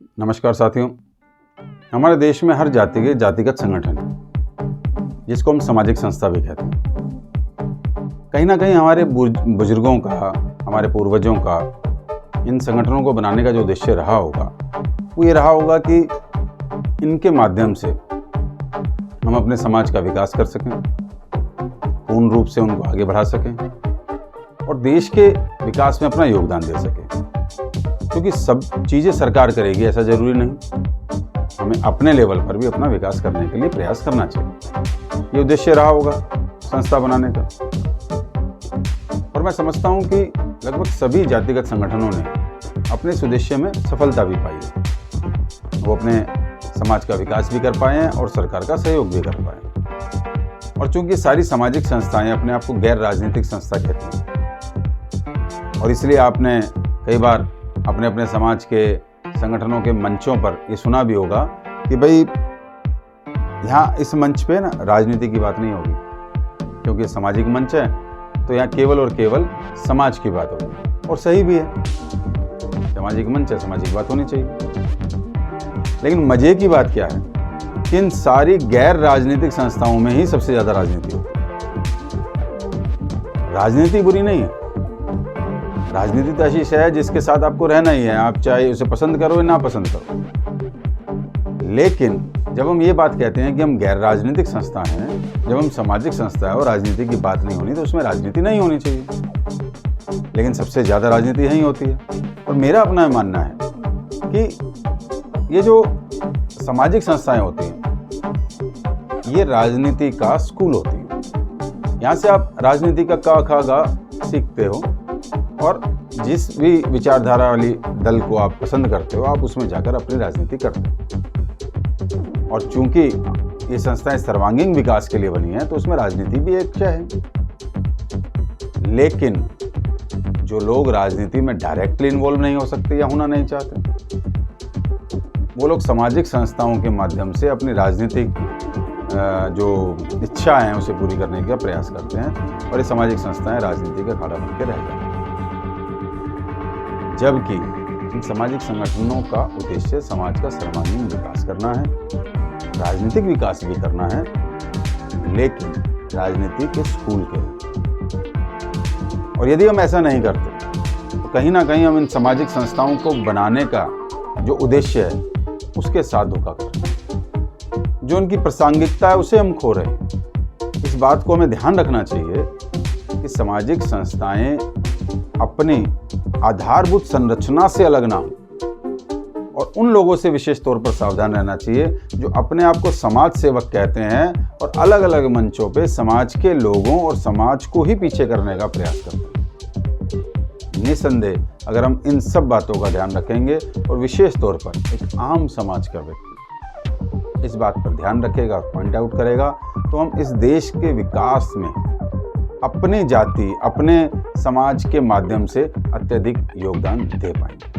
नमस्कार साथियों। हमारे देश में हर जाति के जातिगत संगठन है, जिसको हम सामाजिक संस्था भी कहते हैं। कहीं ना कहीं हमारे बुजुर्गों का, हमारे पूर्वजों का इन संगठनों को बनाने का जो उद्देश्य रहा होगा वो ये रहा होगा कि इनके माध्यम से हम अपने समाज का विकास कर सकें, पूर्ण रूप से उनको आगे बढ़ा सकें और देश के विकास में अपना योगदान दे सकें। क्योंकि सब चीज़ें सरकार करेगी ऐसा ज़रूरी नहीं, हमें अपने लेवल पर भी अपना विकास करने के लिए प्रयास करना चाहिए। ये उद्देश्य रहा होगा संस्था बनाने का। और मैं समझता हूँ कि लगभग सभी जातिगत संगठनों ने अपने इस उद्देश्य में सफलता भी पाई है। वो अपने समाज का विकास भी कर पाए हैं और सरकार का सहयोग भी कर पाए। और चूंकि सारी सामाजिक संस्थाएं अपने आप को गैर राजनीतिक संस्था कहती हैं और इसलिए आपने कई बार अपने अपने समाज के संगठनों के मंचों पर ये सुना भी होगा कि भाई यहाँ इस मंच पे ना राजनीति की बात नहीं होगी, क्योंकि सामाजिक मंच है तो यहाँ केवल और केवल समाज की बात होगी। और सही भी है, सामाजिक मंच है, सामाजिक बात होनी चाहिए। लेकिन मजे की बात क्या है कि इन सारी गैर राजनीतिक संस्थाओं में ही सबसे ज़्यादा राजनीति होती है। राजनीति बुरी नहीं है, राजनीति तो ऐसी है जिसके साथ आपको रहना ही है, आप चाहे उसे पसंद करो या ना पसंद करो। लेकिन जब हम ये बात कहते हैं कि हम गैर राजनीतिक संस्था हैं, जब हम सामाजिक संस्था है और राजनीति की बात नहीं होनी, तो उसमें राजनीति नहीं होनी चाहिए। लेकिन सबसे ज़्यादा राजनीति यहीं होती है। और मेरा अपना मानना है कि ये जो सामाजिक संस्थाएं होती हैं ये राजनीति का स्कूल होती हैं। यहाँ से आप राजनीति का क ख ग सीखते हो और जिस भी विचारधारा वाली दल को आप पसंद करते हो आप उसमें जाकर अपनी राजनीति करते हो। और चूंकि ये संस्थाएं सर्वांगीण विकास के लिए बनी हैं तो उसमें राजनीति भी एक है। लेकिन जो लोग राजनीति में डायरेक्टली इन्वॉल्व नहीं हो सकते या होना नहीं चाहते, वो लोग सामाजिक संस्थाओं के माध्यम से अपनी राजनीतिक जो इच्छा है उसे पूरी करने का प्रयास करते हैं और ये सामाजिक संस्थाएं राजनीति का अखाड़ा बन के रह जाती हैं। जबकि इन सामाजिक संगठनों का उद्देश्य समाज का सर्वांगीण विकास करना है, राजनीतिक विकास भी करना है, लेकिन राजनीति के स्कूल के रूप। और यदि हम ऐसा नहीं करते तो कहीं ना कहीं हम इन सामाजिक संस्थाओं को बनाने का जो उद्देश्य है उसके साथ धोखा कर रहे हैं। जो उनकी प्रासंगिकता है उसे हम खो रहे हैं। इस बात को हमें ध्यान रखना चाहिए कि सामाजिक संस्थाएं अपनी आधारभूत संरचना से अलग ना हो और उन लोगों से विशेष तौर पर सावधान रहना चाहिए जो अपने आप को समाज सेवक कहते हैं और अलग अलग मंचों पे समाज के लोगों और समाज को ही पीछे करने का प्रयास करते हैं। निसंदेह अगर हम इन सब बातों का ध्यान रखेंगे और विशेष तौर पर एक आम समाज का व्यक्ति इस बात पर ध्यान रखेगा और पॉइंट आउट करेगा, तो हम इस देश के विकास में अपनी जाति, अपने समाज के माध्यम से अत्यधिक योगदान दे पाएंगे।